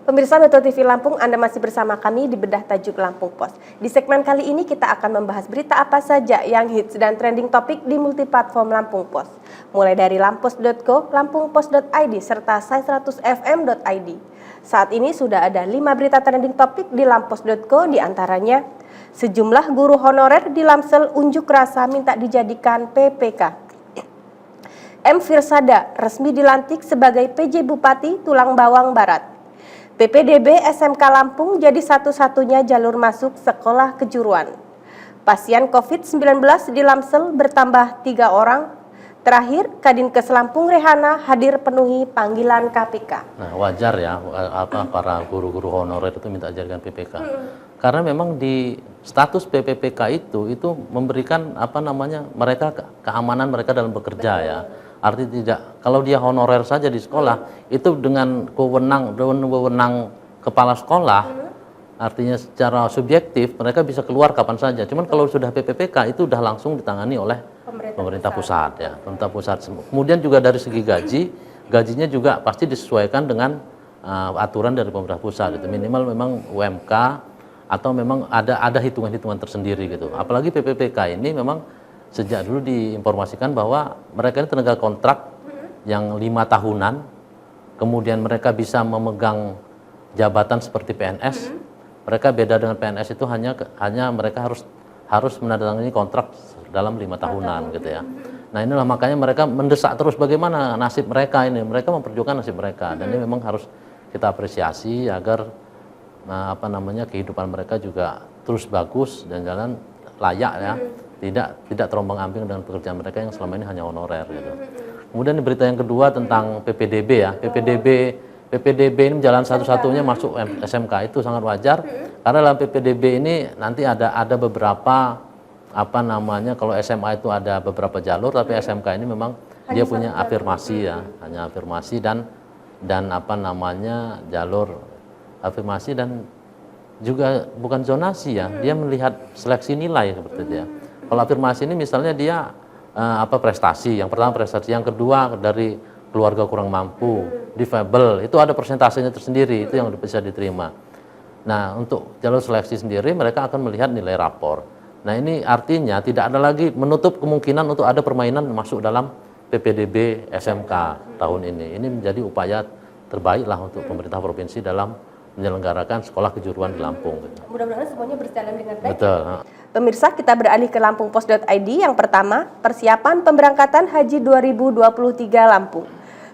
Pemirsa Metro TV Lampung, Anda masih bersama kami di Bedah Tajuk Lampung Pos. Di segmen kali ini kita akan membahas berita apa saja yang hits dan trending topik di multiplatform Lampung Pos. Mulai dari lampos.co, lampungpos.id, serta sai100fm.id. Saat ini sudah ada 5 berita trending topik di lampos.co, diantaranya sejumlah guru honorer di Lamsel unjuk rasa minta dijadikan PPK. M. Firsada resmi dilantik sebagai PJ Bupati Tulang Bawang Barat. PPDB SMK Lampung jadi satu-satunya jalur masuk sekolah kejuruan. Pasien COVID-19 di Lamsel bertambah 3 orang. Terakhir, Kadinkes Lampung Rehana hadir penuhi panggilan KPK. Nah, wajar ya para guru-guru honorer itu minta jadikan PPK. Karena memang di status PPPK itu memberikan mereka keamanan mereka dalam bekerja ya. Arti tidak, kalau dia honorer saja di sekolah, itu dengan wewenang kepala sekolah, artinya secara subjektif mereka bisa keluar kapan saja. Cuman kalau sudah PPPK itu sudah langsung ditangani oleh pemerintah pusat ya, pemerintah pusat. Kemudian juga dari segi gajinya juga pasti disesuaikan dengan aturan dari pemerintah pusat itu. Minimal memang UMK atau memang ada hitungan-hitungan tersendiri gitu. Apalagi PPPK ini memang sejak dulu diinformasikan bahwa mereka ini tenaga kontrak yang 5 tahunan, kemudian mereka bisa memegang jabatan seperti PNS. Mereka beda dengan PNS itu hanya mereka harus menandatangani kontrak dalam 5 tahunan gitu ya. Nah inilah makanya mereka mendesak terus bagaimana nasib mereka ini. Mereka memperjuangkan nasib mereka dan ini memang harus kita apresiasi agar kehidupan mereka juga terus bagus dan jalan layak ya. Tidak terombang-ambing dengan pekerjaan mereka yang selama ini hanya honorer gitu. Kemudian berita yang kedua tentang PPDB ya. PPDB ini jalan satu-satunya masuk SMK, itu sangat wajar karena dalam PPDB ini nanti ada beberapa kalau SMA itu ada beberapa jalur, tapi SMK ini memang dia punya afirmasi ya, hanya afirmasi dan jalur afirmasi dan juga bukan zonasi ya, dia melihat seleksi nilai seperti itu ya. Kalau afirmasi ini misalnya dia prestasi, yang pertama prestasi, yang kedua dari keluarga kurang mampu, difabel, itu ada persentasenya tersendiri, itu yang bisa diterima. Nah untuk jalur seleksi sendiri mereka akan melihat nilai rapor. Nah ini artinya tidak ada lagi menutup kemungkinan untuk ada permainan masuk dalam PPDB SMK tahun ini. Ini menjadi upaya terbaiklah untuk pemerintah provinsi dalam menyelenggarakan sekolah kejuruan di Lampung. Mudah-mudahan semuanya berjalan dengan baik. Betul. Pemirsa, kita beralih ke lampungpos.id. Yang pertama, persiapan pemberangkatan haji 2023 Lampung.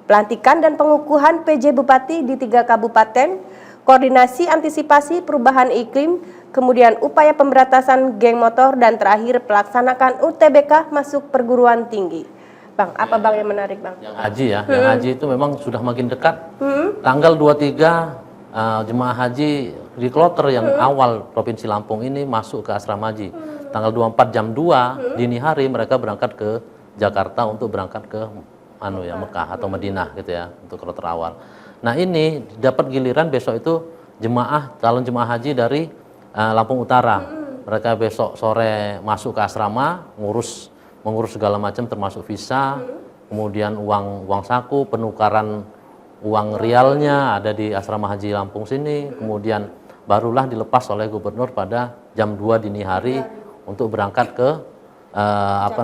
Pelantikan dan pengukuhan PJ Bupati di 3 kabupaten, koordinasi antisipasi perubahan iklim, kemudian upaya pemberantasan geng motor, dan terakhir pelaksanakan UTBK masuk perguruan tinggi. Bang, apa Bang yang menarik Bang? Yang haji ya, yang haji itu memang sudah makin dekat. Tanggal 23 jemaah haji di kloter yang awal Provinsi Lampung ini masuk ke asrama haji. Tanggal 24 jam 2 dini hari mereka berangkat ke Jakarta untuk berangkat ke Mekah atau Madinah gitu ya, untuk kloter awal. Nah ini dapat giliran besok itu calon jemaah haji dari Lampung Utara. Mereka besok sore masuk ke asrama, mengurus segala macam termasuk visa, kemudian uang saku, penukaran uang realnya ada di asrama haji Lampung sini, kemudian barulah dilepas oleh gubernur pada jam 2 dini hari untuk berangkat ke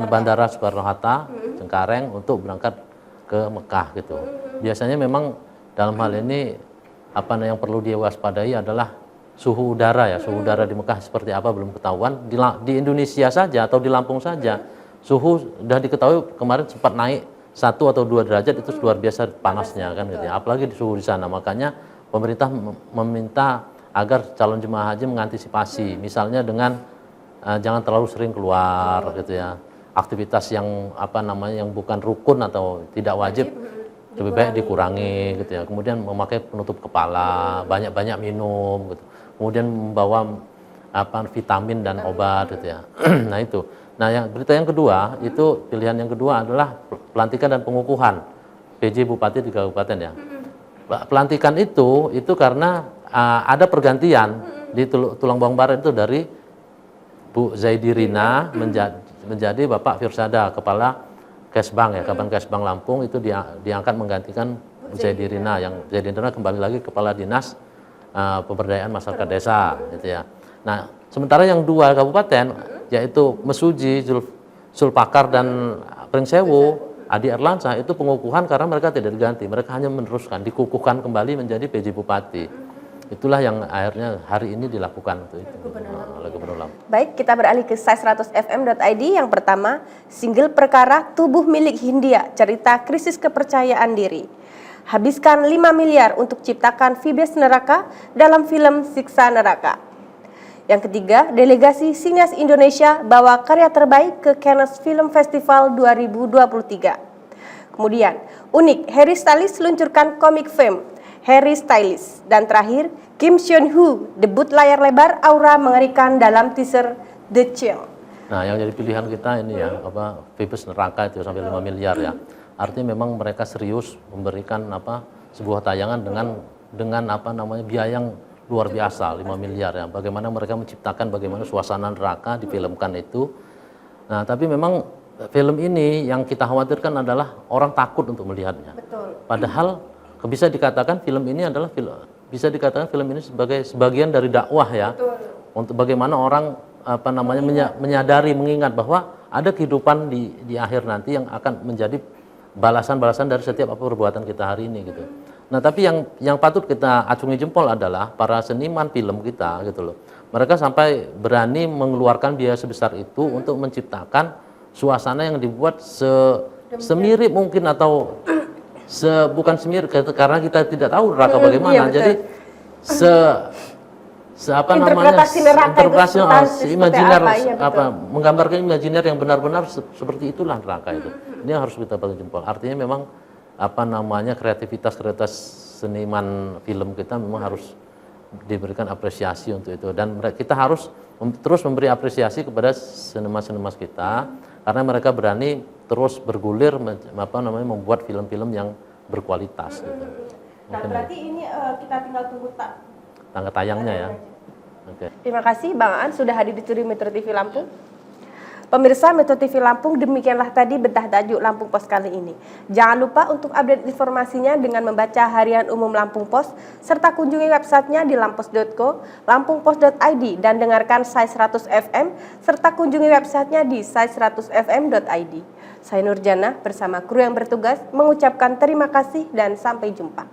Bandara Soekarno-Hatta, Cengkareng, untuk berangkat ke Mekah gitu. Biasanya memang dalam hal ini yang perlu diwaspadai adalah suhu udara ya. Suhu udara di Mekah seperti apa belum ketahuan. Di Indonesia saja atau di Lampung saja suhu sudah diketahui kemarin sempat naik 1 atau 2 derajat, itu luar biasa panasnya kan gitu ya. Apalagi di suhu di sana. Makanya pemerintah meminta agar calon jemaah haji mengantisipasi, misalnya dengan jangan terlalu sering keluar gitu ya. Aktivitas yang yang bukan rukun atau tidak wajib lebih baik dikurangi gitu ya. Kemudian memakai penutup kepala, banyak-banyak minum gitu. Kemudian membawa vitamin dan obat gitu ya. Nah itu. Nah, berita yang kedua itu pilihan yang kedua adalah pelantikan dan pengukuhan PJ Bupati di kabupaten ya. Pelantikan itu karena ada pergantian di Tulang Bawang Barat itu dari Bu Zaidi Rina menjadi Bapak Firsada, Kepala Kesbang ya, Kaban Kesbang Lampung itu diangkat menggantikan Bu Zaidi Rina, yang Zaidi Rina kembali lagi Kepala Dinas pemberdayaan masyarakat desa, gitu ya. Nah, sementara yang 2 kabupaten, yaitu Mesuji, Sulpakar dan Pringsewu, Adi Erlansa itu pengukuhan karena mereka tidak diganti, mereka hanya meneruskan, dikukuhkan kembali menjadi PJ Bupati. Itulah yang akhirnya hari ini dilakukan oleh Gubernur Lampung. Baik, kita beralih ke sai100fm.id. Yang pertama, single perkara tubuh milik Hindia, cerita krisis kepercayaan diri. Habiskan 5 miliar untuk ciptakan Vibes Neraka dalam film Siksa Neraka. Yang ketiga, delegasi Sinias Indonesia bawa karya terbaik ke Cannes Film Festival 2023. Kemudian, unik, Harry Styles luncurkan komik fame Harry Styles. Dan terakhir, Kim Seon Ho debut layar lebar aura mengerikan dalam teaser The Chill. Nah, yang jadi pilihan kita ini ya, Vibes Neraka itu sampai 5 miliar ya. Artinya memang mereka serius memberikan sebuah tayangan dengan biaya yang luar biasa, 5 miliar ya. Bagaimana mereka menciptakan bagaimana suasana neraka difilmkan itu. Nah, tapi memang film ini yang kita khawatirkan adalah orang takut untuk melihatnya. Betul. Padahal bisa dikatakan film ini sebagai sebagian dari dakwah ya. Betul. Untuk bagaimana orang menyadari, mengingat bahwa ada kehidupan di akhir nanti yang akan menjadi balasan-balasan dari setiap perbuatan kita hari ini gitu. Nah, tapi yang patut kita acungi jempol adalah para seniman film kita gitu loh. Mereka sampai berani mengeluarkan biaya sebesar itu untuk menciptakan suasana yang dibuat semirip mungkin atau bukan semirip karena kita tidak tahu neraka bagaimana. Iya, jadi interpretasi imajiner menggambarkan imajiner yang benar-benar seperti itulah neraka itu. Ini yang harus kita bagi jempol. Artinya memang kreativitas seniman film kita memang harus diberikan apresiasi untuk itu, dan kita harus terus memberi apresiasi kepada seniman-seniman kita karena mereka berani terus bergulir membuat film-film yang berkualitas gitu. Nah, berarti ini kita tinggal tunggu tanggal tayangnya ya. Oke. Terima kasih Bang Aan sudah hadir di studio Metro TV Lampung. Pemirsa Metro TV Lampung, demikianlah tadi bedah tajuk Lampung Pos kali ini. Jangan lupa untuk update informasinya dengan membaca Harian Umum Lampung Pos, serta kunjungi websitenya di lampos.co, lampungpos.id, dan dengarkan Sai 100 FM, serta kunjungi websitenya di sai100fm.id. Saya Nurjana bersama kru yang bertugas mengucapkan terima kasih dan sampai jumpa.